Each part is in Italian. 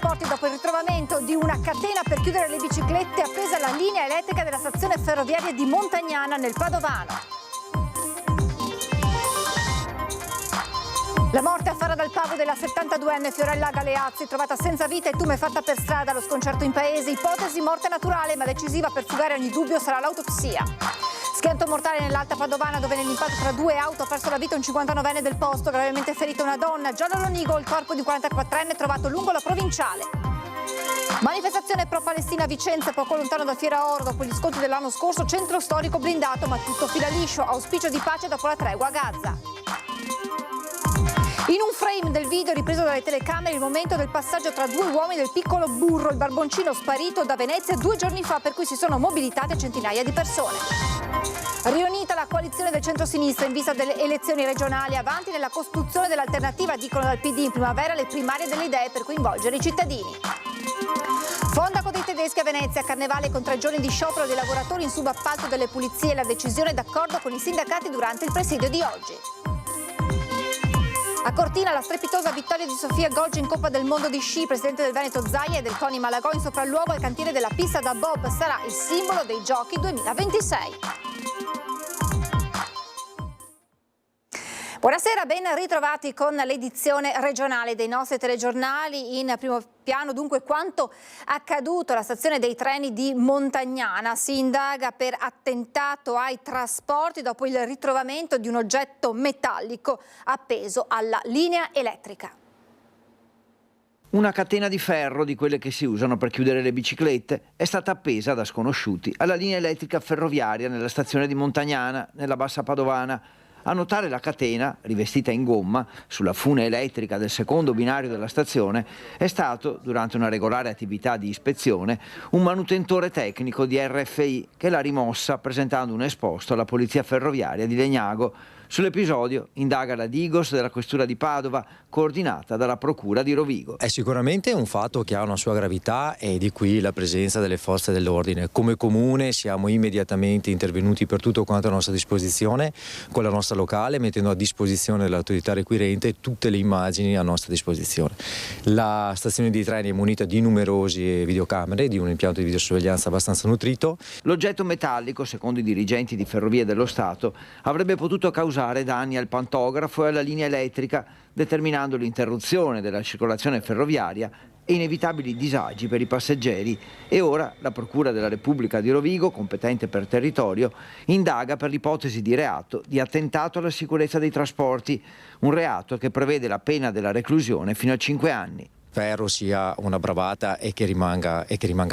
trasporti dopo il ritrovamento di una catena per chiudere le biciclette appesa alla linea elettrica della stazione ferroviaria di Montagnana nel Padovano. La morte a Fara dal Pavo della 72enne Fiorella Galeazzi, trovata senza vita e tumefatta per strada, lo sconcerto in paese, ipotesi morte naturale ma decisiva per fugare ogni dubbio sarà l'autopsia. Schianto mortale nell'Alta Padovana dove nell'impatto tra due auto ha perso la vita un 59enne del posto, gravemente ferita una donna. Già a Lonigo il corpo di un 44enne trovato lungo la provinciale. Manifestazione pro-Palestina a Vicenza, poco lontano da Fiera Oro, dopo gli scontri dell'anno scorso, centro storico blindato ma tutto fila liscio, auspicio di pace dopo la tregua a Gaza. In un frame del video ripreso dalle telecamere il momento del passaggio tra due uomini del piccolo burro, il barboncino sparito da Venezia 2 giorni fa, per cui si sono mobilitate centinaia di persone. Riunita la coalizione del centro-sinistra in vista delle elezioni regionali, avanti nella costruzione dell'alternativa, dicono dal PD, in primavera le primarie delle idee per coinvolgere i cittadini. Fondaco dei tedeschi a Venezia, carnevale con 3 giorni di sciopero dei lavoratori in subappalto delle pulizie, la decisione d'accordo con i sindacati durante il presidio di oggi. A Cortina la strepitosa vittoria di Sofia Goggi in Coppa del Mondo di sci, presidente del Veneto Zaia e del CONI Malagò in sopralluogo al cantiere della pista da bob, sarà il simbolo dei Giochi 2026. Buonasera, ben ritrovati con l'edizione regionale dei nostri telegiornali. In primo piano dunque quanto accaduto alla stazione dei treni di Montagnana. Si indaga per attentato ai trasporti dopo il ritrovamento di un oggetto metallico appeso alla linea elettrica. Una catena di ferro, di quelle che si usano per chiudere le biciclette, è stata appesa da sconosciuti alla linea elettrica ferroviaria nella stazione di Montagnana, nella Bassa Padovana. A notare la catena, rivestita in gomma, sulla fune elettrica del secondo binario della stazione è stato, durante una regolare attività di ispezione, un manutentore tecnico di RFI che l'ha rimossa presentando un esposto alla Polizia Ferroviaria di Legnago. Sull'episodio indaga la Digos della Questura di Padova, coordinata dalla Procura di Rovigo. È sicuramente un fatto che ha una sua gravità e di qui la presenza delle forze dell'ordine. Come comune siamo immediatamente intervenuti per tutto quanto a nostra disposizione con la nostra locale, mettendo a disposizione dell'autorità requirente tutte le immagini a nostra disposizione. La stazione dei treni è munita di numerose videocamere, di un impianto di videosorveglianza abbastanza nutrito. L'oggetto metallico, secondo i dirigenti di Ferrovie dello Stato, avrebbe potuto causare danni al pantografo e alla linea elettrica, determinando l'interruzione della circolazione ferroviaria e inevitabili disagi per i passeggeri. E ora la Procura della Repubblica di Rovigo, competente per territorio, indaga per l'ipotesi di reato di attentato alla sicurezza dei trasporti, un reato che prevede la pena della reclusione fino a 5 anni. Spero sia una bravata e che rimanga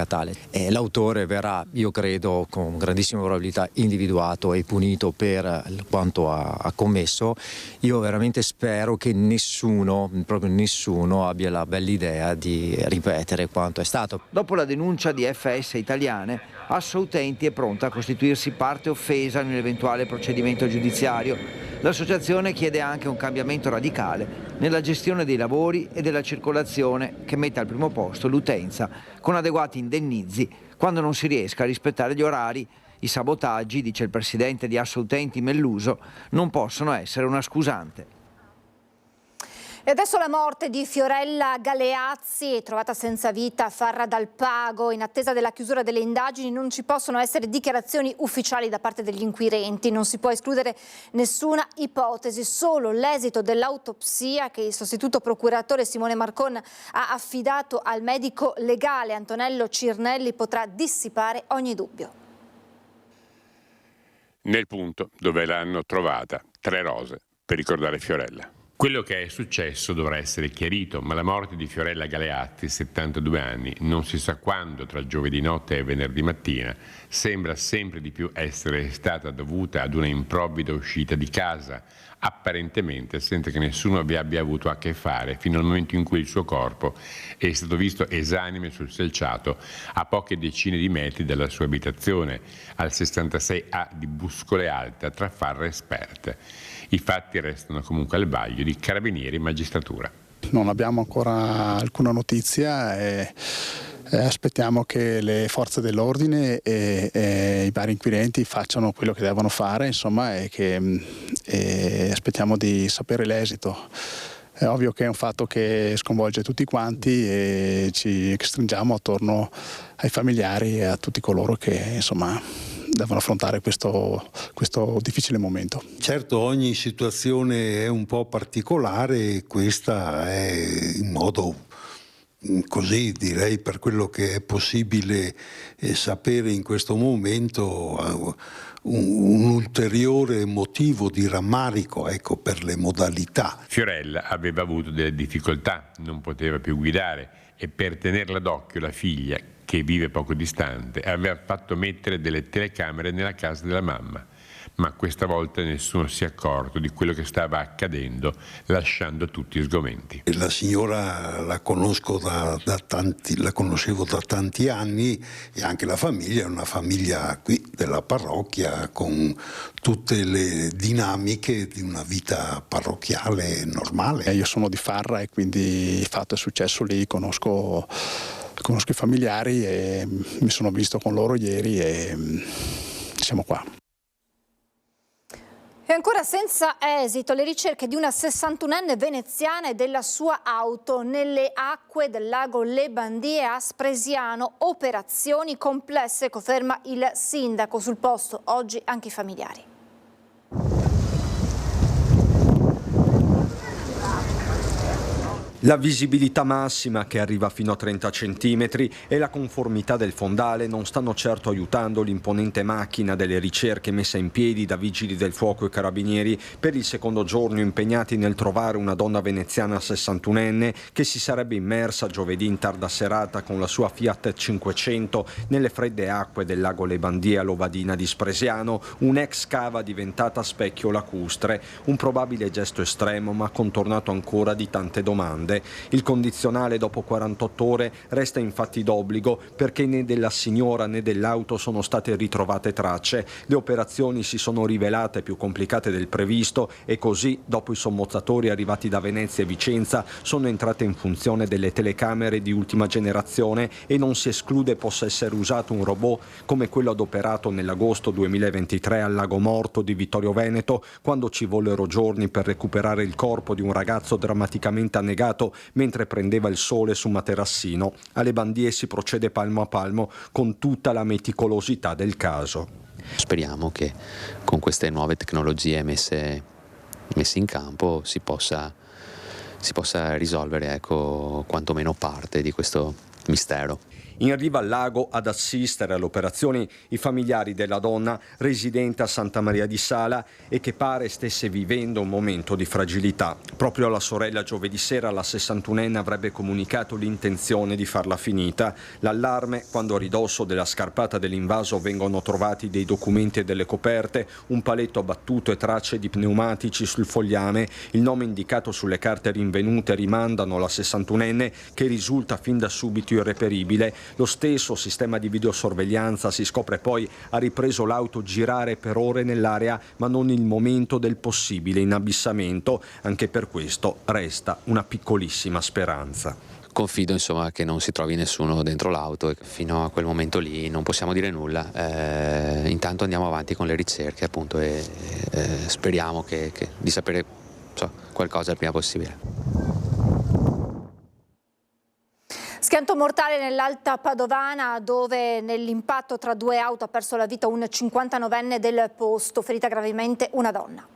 tale. L'autore verrà, io credo, con grandissima probabilità individuato e punito per quanto ha commesso. Io veramente spero che nessuno, proprio nessuno, abbia la bella idea di ripetere quanto è stato. Dopo la denuncia di FS Italiane, Assoutenti è pronta a costituirsi parte offesa in un eventuale procedimento giudiziario. L'associazione chiede anche un cambiamento radicale nella gestione dei lavori e della circolazione che metta al primo posto l'utenza con adeguati indennizi quando non si riesca a rispettare gli orari. I sabotaggi, dice il presidente di Assoutenti Melluso, non possono essere una scusante. E adesso la morte di Fiorella Galeazzi, trovata senza vita a Farra dal Pago. In attesa della chiusura delle indagini non ci possono essere dichiarazioni ufficiali da parte degli inquirenti, non si può escludere nessuna ipotesi, solo l'esito dell'autopsia che il sostituto procuratore Simone Marcon ha affidato al medico legale Antonello Cirnelli potrà dissipare ogni dubbio. Nel punto dove l'hanno trovata, 3 rose per ricordare Fiorella. Quello che è successo dovrà essere chiarito, ma la morte di Fiorella Galeazzi, 72 anni, non si sa quando, tra giovedì notte e venerdì mattina, sembra sempre di più essere stata dovuta ad una improvvida uscita di casa, apparentemente senza che nessuno vi abbia avuto a che fare, fino al momento in cui il suo corpo è stato visto esanime sul selciato a poche decine di metri dalla sua abitazione, al 66A di Buscole Alta, tra Farra e Sperte. I fatti restano comunque al vaglio di carabinieri e magistratura. Non abbiamo ancora alcuna notizia e aspettiamo che le forze dell'ordine e i vari inquirenti facciano quello che devono fare, insomma, e aspettiamo di sapere l'esito. È ovvio che è un fatto che sconvolge tutti quanti e ci stringiamo attorno ai familiari e a tutti coloro che insomma devono affrontare questo difficile momento. Certo, ogni situazione è un po' particolare e questa è in modo così, direi, per quello che è possibile sapere in questo momento, un ulteriore motivo di rammarico, ecco, per le modalità. Fiorella aveva avuto delle difficoltà, non poteva più guidare e per tenerla d'occhio la figlia, che vive poco distante, aveva fatto mettere delle telecamere nella casa della mamma, ma questa volta nessuno si è accorto di quello che stava accadendo, lasciando tutti sgomenti. La signora la conoscevo da tanti anni e anche la famiglia è una famiglia qui della parrocchia con tutte le dinamiche di una vita parrocchiale normale. Io sono di Farra e quindi il fatto è successo lì, conosco i familiari e mi sono visto con loro ieri e siamo qua. E ancora senza esito le ricerche di una 61enne veneziana e della sua auto nelle acque del lago Le Bandie a Spresiano. Operazioni complesse, conferma il sindaco. Sul posto oggi anche i familiari. La visibilità massima, che arriva fino a 30 cm, e la conformità del fondale non stanno certo aiutando l'imponente macchina delle ricerche messa in piedi da vigili del fuoco e carabinieri per il secondo giorno impegnati nel trovare una donna veneziana 61enne che si sarebbe immersa giovedì in tarda serata con la sua Fiat 500 nelle fredde acque del lago Le Bandie a Lovadina di Spresiano, un'ex cava diventata specchio lacustre, un probabile gesto estremo ma contornato ancora di tante domande. Il condizionale dopo 48 ore resta infatti d'obbligo perché né della signora né dell'auto sono state ritrovate tracce. Le operazioni si sono rivelate più complicate del previsto e così, dopo i sommozzatori arrivati da Venezia e Vicenza, sono entrate in funzione delle telecamere di ultima generazione e non si esclude possa essere usato un robot come quello adoperato nell'agosto 2023 al Lago Morto di Vittorio Veneto, quando ci vollero giorni per recuperare il corpo di un ragazzo drammaticamente annegato mentre prendeva il sole su Materassino. Alle Bandie si procede palmo a palmo con tutta la meticolosità del caso. Speriamo che con queste nuove tecnologie messe in campo si possa risolvere, ecco, quantomeno parte di questo mistero. In riva al lago ad assistere all'operazione i familiari della donna residente a Santa Maria di Sala e che pare stesse vivendo un momento di fragilità. Proprio alla sorella giovedì sera la 61enne avrebbe comunicato l'intenzione di farla finita. L'allarme quando a ridosso della scarpata dell'invaso vengono trovati dei documenti e delle coperte, un paletto abbattuto e tracce di pneumatici sul fogliame. Il nome indicato sulle carte rinvenute rimandano alla 61enne che risulta fin da subito irreperibile. Lo stesso sistema di videosorveglianza, si scopre poi, ha ripreso l'auto girare per ore nell'area, ma non il momento del possibile inabissamento. Anche per questo resta una piccolissima speranza. Confido insomma che non si trovi nessuno dentro l'auto e fino a quel momento lì non possiamo dire nulla. Intanto andiamo avanti con le ricerche appunto e speriamo di sapere qualcosa il prima possibile. Schianto mortale nell'Alta Padovana, dove nell'impatto tra due auto ha perso la vita un 59enne del posto, ferita gravemente una donna.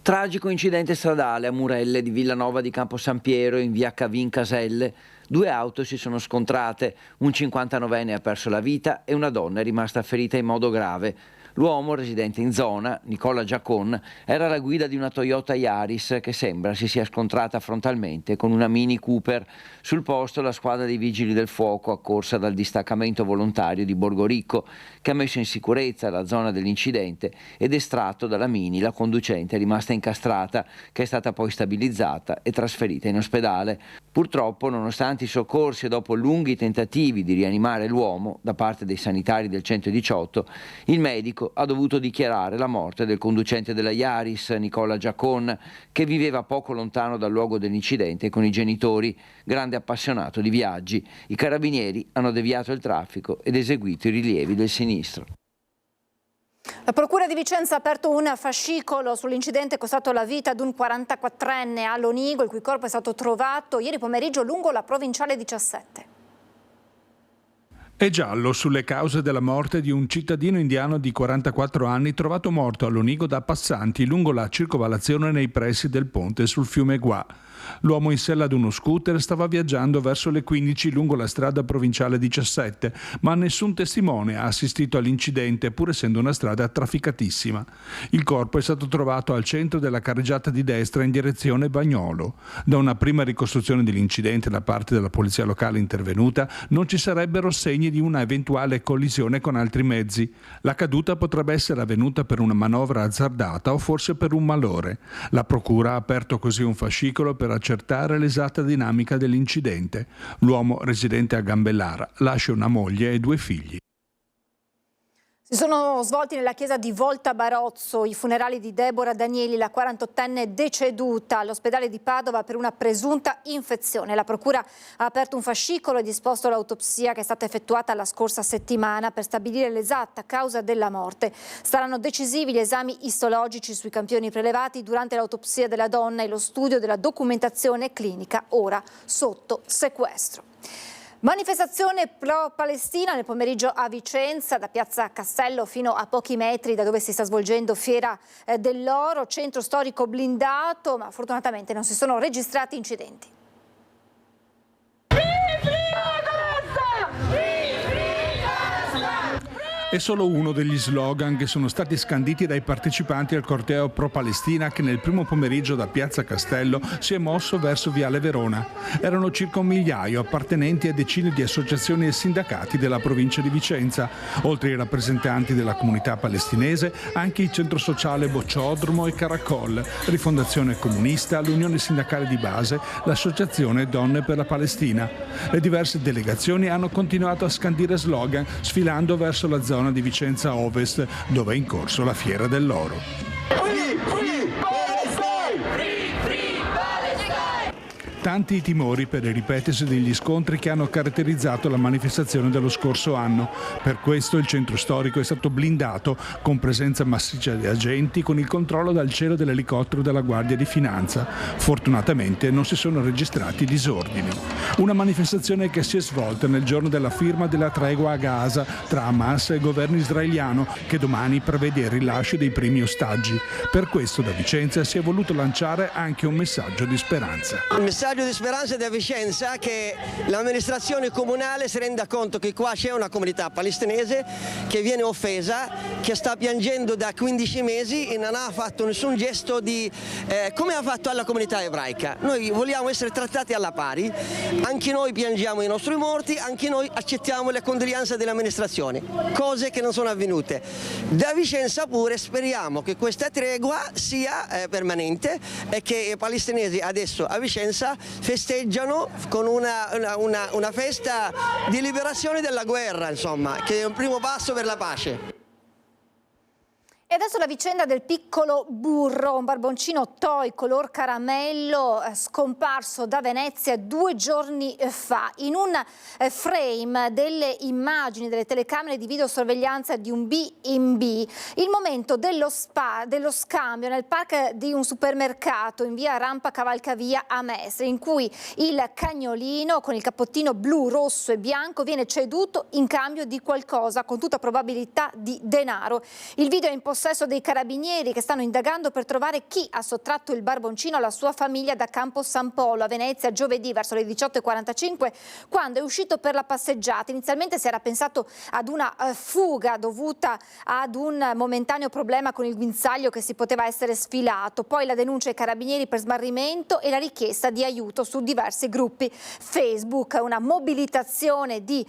Tragico incidente stradale a Murelle di Villanova di Campo San Piero in via Cavin Caselle. Due auto si sono scontrate, un 59enne ha perso la vita e una donna è rimasta ferita in modo grave. L'uomo, residente in zona, Nicola Giacon, era alla guida di una Toyota Yaris che sembra si sia scontrata frontalmente con una Mini Cooper. Sul posto la squadra dei vigili del fuoco, accorsa dal distaccamento volontario di Borgoricco, che ha messo in sicurezza la zona dell'incidente ed estratto dalla Mini la conducente rimasta incastrata, che è stata poi stabilizzata e trasferita in ospedale. Purtroppo, nonostante i soccorsi e dopo lunghi tentativi di rianimare l'uomo da parte dei sanitari del 118, il medico ha dovuto dichiarare la morte del conducente della Yaris, Nicola Giacon, che viveva poco lontano dal luogo dell'incidente con i genitori, grande appassionato di viaggi. I carabinieri hanno deviato il traffico ed eseguito i rilievi del sinistro. La Procura di Vicenza ha aperto un fascicolo sull'incidente costato la vita ad un 44enne a Lonigo, il cui corpo è stato trovato ieri pomeriggio lungo la provinciale 17. È giallo sulle cause della morte di un cittadino indiano di 44 anni trovato morto a Lonigo da passanti lungo la circolazione nei pressi del ponte sul fiume Gua. L'uomo in sella ad uno scooter stava viaggiando verso le 15 lungo la strada provinciale 17, ma nessun testimone ha assistito all'incidente, pur essendo una strada trafficatissima. Il corpo è stato trovato al centro della carreggiata di destra in direzione Bagnolo. Da una prima ricostruzione dell'incidente da parte della polizia locale intervenuta, non ci sarebbero segni di una eventuale collisione con altri mezzi. La caduta potrebbe essere avvenuta per una manovra azzardata o forse per un malore. La procura ha aperto così un fascicolo per accertare l'esatta dinamica dell'incidente. L'uomo, residente a Gambellara, lascia una moglie e 2 figli. Si sono svolti nella chiesa di Volta Barozzo i funerali di Deborah Danieli, la 48enne deceduta all'ospedale di Padova per una presunta infezione. La procura ha aperto un fascicolo e disposto l'autopsia che è stata effettuata la scorsa settimana per stabilire l'esatta causa della morte. Saranno decisivi gli esami istologici sui campioni prelevati durante l'autopsia della donna e lo studio della documentazione clinica, ora sotto sequestro. Manifestazione pro-Palestina nel pomeriggio a Vicenza, da Piazza Castello fino a pochi metri da dove si sta svolgendo Fiera dell'Oro, centro storico blindato, ma fortunatamente non si sono registrati incidenti. È solo uno degli slogan che sono stati scanditi dai partecipanti al corteo pro-Palestina che nel primo pomeriggio da Piazza Castello si è mosso verso Viale Verona. Erano circa 1 migliaio appartenenti a decine di associazioni e sindacati della provincia di Vicenza. Oltre ai rappresentanti della comunità palestinese, anche il centro sociale Bocciodromo e Caracol, Rifondazione Comunista, l'Unione Sindacale di Base, l'Associazione Donne per la Palestina. Le diverse delegazioni hanno continuato a scandire slogan sfilando verso la zona di Vicenza Ovest, dove è in corso la Fiera dell'Oro. Tanti i timori per il ripetersi degli scontri che hanno caratterizzato la manifestazione dello scorso anno. Per questo il centro storico è stato blindato con presenza massiccia di agenti, con il controllo dal cielo dell'elicottero della Guardia di Finanza. Fortunatamente non si sono registrati disordini. Una manifestazione che si è svolta nel giorno della firma della tregua a Gaza tra Hamas e il governo israeliano, che domani prevede il rilascio dei primi ostaggi. Per questo da Vicenza si è voluto lanciare anche un messaggio di speranza. Il messaggio di speranza da Vicenza, che l'amministrazione comunale si renda conto che qua c'è una comunità palestinese che viene offesa, che sta piangendo da 15 mesi e non ha fatto nessun gesto di come ha fatto alla comunità ebraica. Noi vogliamo essere trattati alla pari, anche noi piangiamo i nostri morti, anche noi accettiamo le condoglianze dell'amministrazione, cose che non sono avvenute. Da Vicenza pure speriamo che questa tregua sia permanente e che i palestinesi adesso a Vicenza festeggiano con una festa di liberazione dalla guerra, insomma, che è un primo passo per la pace. E adesso la vicenda del piccolo Burro, un barboncino toy color caramello scomparso da Venezia 2 giorni fa. In un frame delle immagini delle telecamere di videosorveglianza di un B&B, il momento dello scambio nel parco di un supermercato in via Rampa Cavalcavia a Mestre, in cui il cagnolino con il cappottino blu, rosso e bianco viene ceduto in cambio di qualcosa, con tutta probabilità di denaro. Il video è in possesso dei carabinieri che stanno indagando per trovare chi ha sottratto il barboncino alla sua famiglia da Campo San Polo a Venezia giovedì verso le 18:45, quando è uscito per la passeggiata. Inizialmente si era pensato ad una fuga dovuta ad un momentaneo problema con il guinzaglio che si poteva essere sfilato, poi la denuncia ai carabinieri per smarrimento e la richiesta di aiuto su diversi gruppi Facebook, una mobilitazione di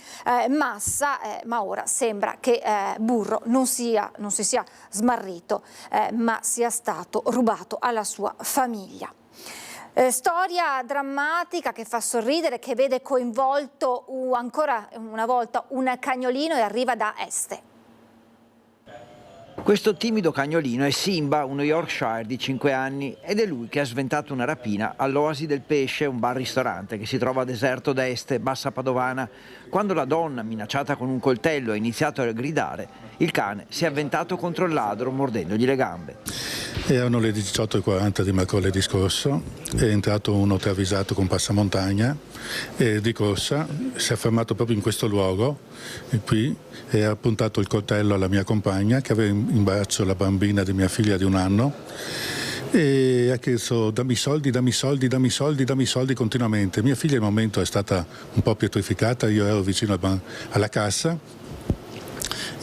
massa, ma ora sembra che Burro non si sia smarrito, ma sia stato rubato alla sua famiglia. Storia drammatica che fa sorridere, che vede coinvolto ancora una volta un cagnolino e arriva da Este. Questo timido cagnolino è Simba, uno Yorkshire di 5 anni, ed è lui che ha sventato una rapina all'Oasi del Pesce, un bar-ristorante che si trova a Deserto d'Este, Bassa Padovana. Quando la donna, minacciata con un coltello, ha iniziato a gridare, il cane si è avventato contro il ladro mordendogli le gambe. Erano le 18:40 di mercoledì scorso, è entrato uno travisato con passamontagna e di corsa si è fermato proprio in questo luogo e qui e ha puntato il coltello alla mia compagna che aveva in braccio la bambina di mia figlia di 1 anno e ha chiesto dammi soldi, dammi soldi, dammi soldi, dammi soldi continuamente. Mia figlia al momento è stata un po' pietrificata, io ero vicino alla cassa.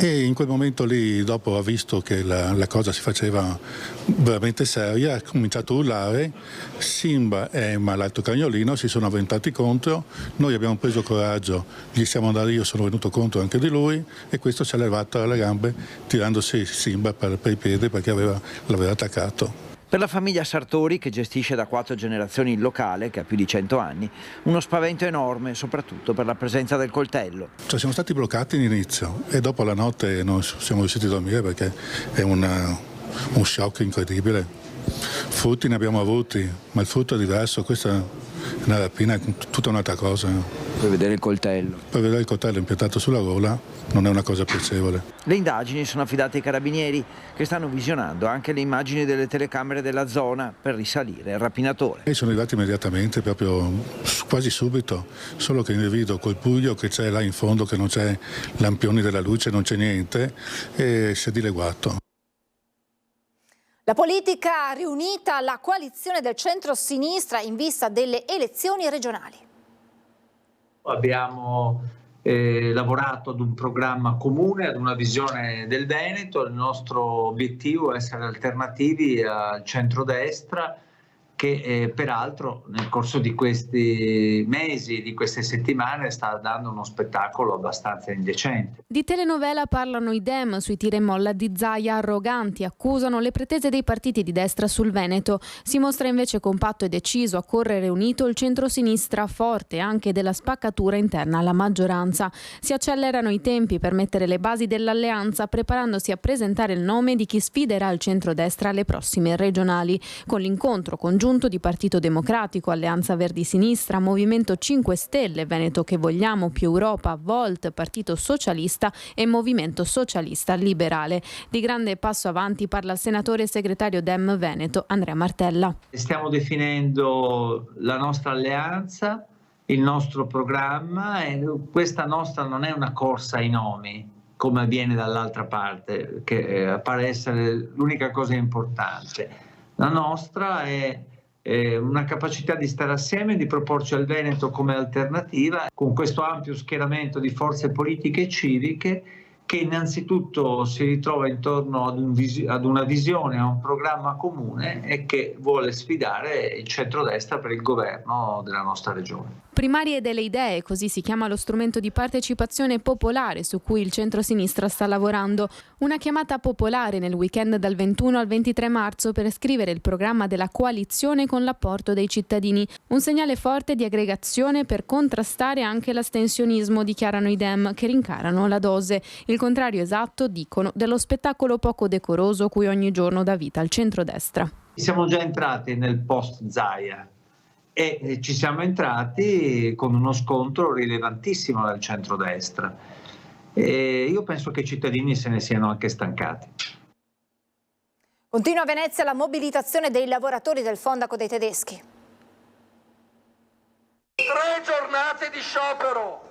E in quel momento lì, dopo ha visto che la cosa si faceva veramente seria, ha cominciato a urlare, Simba e Emma, l'altro cagnolino, si sono avventati contro, noi abbiamo preso coraggio, gli siamo andati, io sono venuto contro anche di lui e questo si è levato alle gambe tirandosi Simba per i piedi perché l'aveva attaccato. Per la famiglia Sartori, che gestisce da 4 generazioni il locale, che ha più di 100 anni, uno spavento enorme, soprattutto per la presenza del coltello. Cioè, siamo stati bloccati all'inizio e dopo la notte non siamo riusciti a dormire perché è un shock incredibile. Frutti ne abbiamo avuti, ma il frutto è diverso, questa è una rapina, è tutta un'altra cosa. Per vedere il coltello. Per vedere il coltello impiantato sulla gola non è una cosa piacevole. Le indagini sono affidate ai carabinieri che stanno visionando anche le immagini delle telecamere della zona per risalire il rapinatore. E sono arrivati immediatamente, proprio quasi subito, solo che vedo col buio che c'è là in fondo, che non c'è lampioni della luce, non c'è niente e si è dileguato. La politica riunita alla coalizione del centro-sinistra in vista delle elezioni regionali. Abbiamo lavorato ad un programma comune, ad una visione del Veneto. Il nostro obiettivo è essere alternativi al centrodestra che peraltro nel corso di questi mesi, di queste settimane sta dando uno spettacolo abbastanza indecente. Di telenovela parlano i Dem sui tira e molla di Zaia arroganti, accusano le pretese dei partiti di destra sul Veneto. Si mostra invece compatto e deciso a correre unito il centro-sinistra, forte anche della spaccatura interna alla maggioranza. Si accelerano i tempi per mettere le basi dell'alleanza, preparandosi a presentare il nome di chi sfiderà il centrodestra alle prossime regionali, con l'incontro congiunto di Partito Democratico, Alleanza Verdi-Sinistra, Movimento 5 Stelle, Veneto che vogliamo, Più Europa, Volt, Partito Socialista e Movimento Socialista Liberale. Di grande passo avanti parla il senatore e segretario Dem Veneto, Andrea Martella. Stiamo definendo la nostra alleanza, il nostro programma e questa nostra non è una corsa ai nomi, come avviene dall'altra parte, che pare essere l'unica cosa importante. La nostra è una capacità di stare assieme, di proporci al Veneto come alternativa, con questo ampio schieramento di forze politiche e civiche che innanzitutto si ritrova intorno ad una visione, a un programma comune e che vuole sfidare il centrodestra per il governo della nostra regione. Primarie delle idee, così si chiama lo strumento di partecipazione popolare su cui il centro-sinistra sta lavorando. Una chiamata popolare nel weekend dal 21 al 23 marzo per scrivere il programma della coalizione con l'apporto dei cittadini. Un segnale forte di aggregazione per contrastare anche l'astensionismo, dichiarano i Dem, che rincarano la dose. Il contrario esatto, dicono, dello spettacolo poco decoroso cui ogni giorno dà vita il centrodestra. Siamo già entrati nel post-Zaia. E ci siamo entrati con uno scontro rilevantissimo dal centrodestra. E io penso che i cittadini se ne siano anche stancati. Continua a Venezia la mobilitazione dei lavoratori del Fondaco dei tedeschi. 3 giornate di sciopero,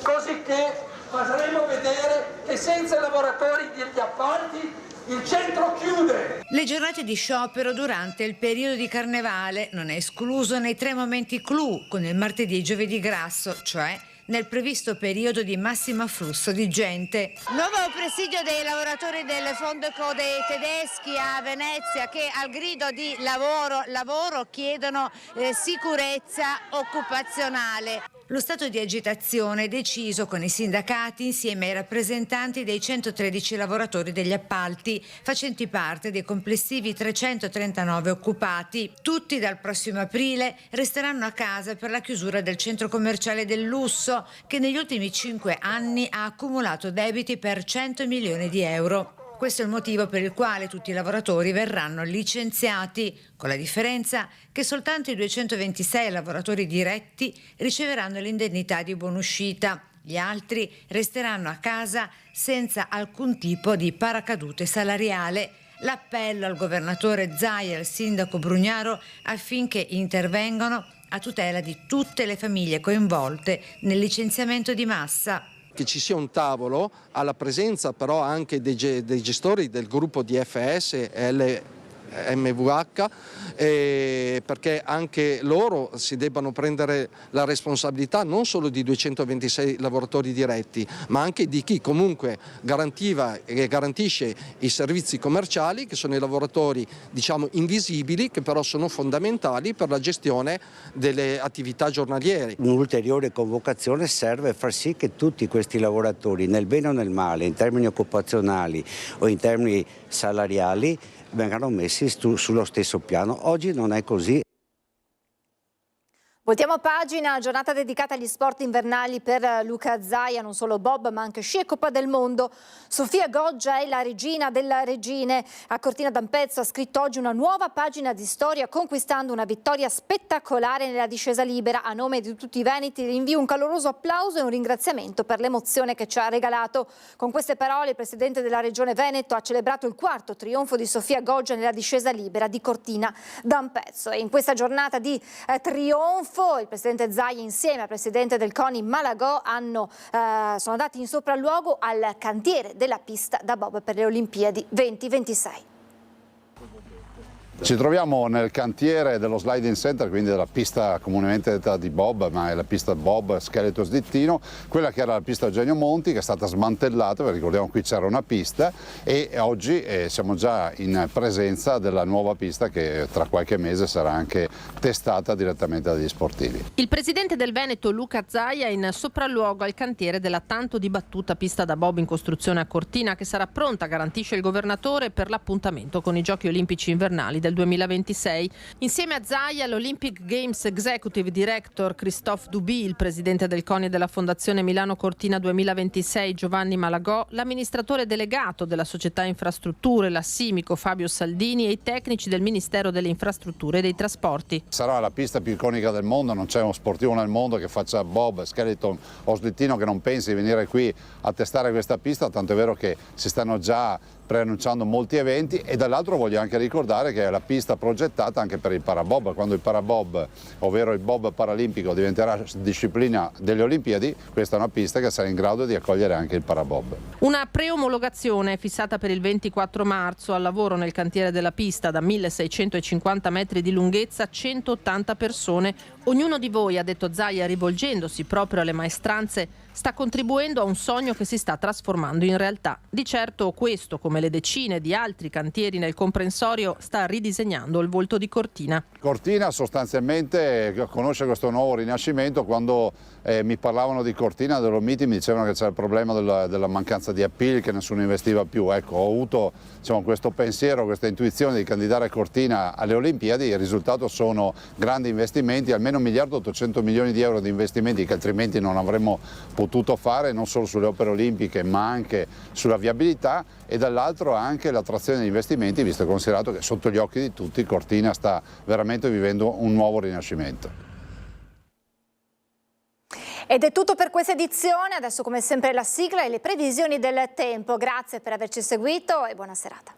così che faremo vedere che senza i lavoratori degli appalti il centro chiude. Le giornate di sciopero durante il periodo di carnevale non è escluso nei 3 momenti clou, con il martedì e giovedì grasso, cioè nel previsto periodo di massimo afflusso di gente. Nuovo presidio dei lavoratori del Fondaco dei tedeschi a Venezia che al grido di lavoro chiedono sicurezza occupazionale. Lo stato di agitazione è deciso con i sindacati insieme ai rappresentanti dei 113 lavoratori degli appalti, facenti parte dei complessivi 339 occupati. Tutti dal prossimo aprile resteranno a casa per la chiusura del centro commerciale del lusso, che negli ultimi 5 anni ha accumulato debiti per 100 milioni di euro. Questo è il motivo per il quale tutti i lavoratori verranno licenziati, con la differenza che soltanto i 226 lavoratori diretti riceveranno l'indennità di buonuscita. Gli altri resteranno a casa senza alcun tipo di paracadute salariale. L'appello al governatore Zaia e al sindaco Brugnaro affinché intervengano a tutela di tutte le famiglie coinvolte nel licenziamento di massa. Che ci sia un tavolo alla presenza però anche dei gestori del gruppo DFS e LMVH, perché anche loro si debbano prendere la responsabilità non solo di 226 lavoratori diretti, ma anche di chi comunque garantiva e garantisce i servizi commerciali, che sono i lavoratori diciamo invisibili, che però sono fondamentali per la gestione delle attività giornaliere. Un'ulteriore convocazione serve a far sì che tutti questi lavoratori, nel bene o nel male, in termini occupazionali o in termini salariali, vengano messi sullo stesso piano. Oggi non è così. Voltiamo pagina, giornata dedicata agli sport invernali per Luca Zaia, non solo bob ma anche sci e Coppa del Mondo. Sofia Goggia è la regina delle regine. A Cortina d'Ampezzo ha scritto oggi una nuova pagina di storia conquistando una vittoria spettacolare nella discesa libera. A nome di tutti i veneti rinvio un caloroso applauso e un ringraziamento per l'emozione che ci ha regalato. Con queste parole il presidente della regione Veneto ha celebrato il quarto trionfo di Sofia Goggia nella discesa libera di Cortina d'Ampezzo. E in questa giornata di trionfo il presidente Zaia insieme al presidente del CONI Malagò sono andati in sopralluogo al cantiere della pista da bob per le Olimpiadi 2026. Ci troviamo nel cantiere dello Sliding Center, quindi della pista comunemente detta di bob, ma è la pista bob Scheletro Slittino, quella che era la pista Eugenio Monti, che è stata smantellata, perché ricordiamo qui c'era una pista, e oggi siamo già in presenza della nuova pista che tra qualche mese sarà anche testata direttamente dagli sportivi. Il presidente del Veneto Luca Zaia in sopralluogo al cantiere della tanto dibattuta pista da bob in costruzione a Cortina, che sarà pronta, garantisce il governatore, per l'appuntamento con i Giochi Olimpici Invernali del 2026. Insieme a Zaia, l'Olympic Games Executive Director Christophe Duby, il presidente del CONI e della Fondazione Milano Cortina 2026 Giovanni Malagò, l'amministratore delegato della società infrastrutture, la Simico Fabio Saldini e i tecnici del Ministero delle Infrastrutture e dei Trasporti. Sarà la pista più iconica del mondo, non c'è uno sportivo nel mondo che faccia bob, skeleton o slittino che non pensi di venire qui a testare questa pista, tanto è vero che si stanno già preannunciando molti eventi, e dall'altro voglio anche ricordare che è la pista progettata anche per il parabob. Quando il parabob, ovvero il bob paralimpico, diventerà disciplina delle Olimpiadi, questa è una pista che sarà in grado di accogliere anche il parabob. Una preomologazione è fissata per il 24 marzo, al lavoro nel cantiere della pista da 1650 metri di lunghezza, 180 persone. Ognuno di voi, ha detto Zaia rivolgendosi proprio alle maestranze, sta contribuendo a un sogno che si sta trasformando in realtà. Di certo questo, come le decine di altri cantieri nel comprensorio, sta ridisegnando il volto di Cortina. Cortina sostanzialmente conosce questo nuovo rinascimento. Quando mi parlavano di Cortina, dell'Olmiti, mi dicevano che c'era il problema della mancanza di appeal, che nessuno investiva più. Ecco, ho avuto questo pensiero, questa intuizione di candidare Cortina alle Olimpiadi. Il risultato sono grandi investimenti, almeno 1.800 milioni di euro di investimenti che altrimenti non avremmo potuto fare, non solo sulle opere olimpiche ma anche sulla viabilità, e dall'altro anche l'attrazione degli investimenti, visto e considerato che sotto gli occhi di tutti Cortina sta veramente vivendo un nuovo rinascimento. Ed è tutto per questa edizione, adesso come sempre la sigla e le previsioni del tempo. Grazie per averci seguito e buona serata.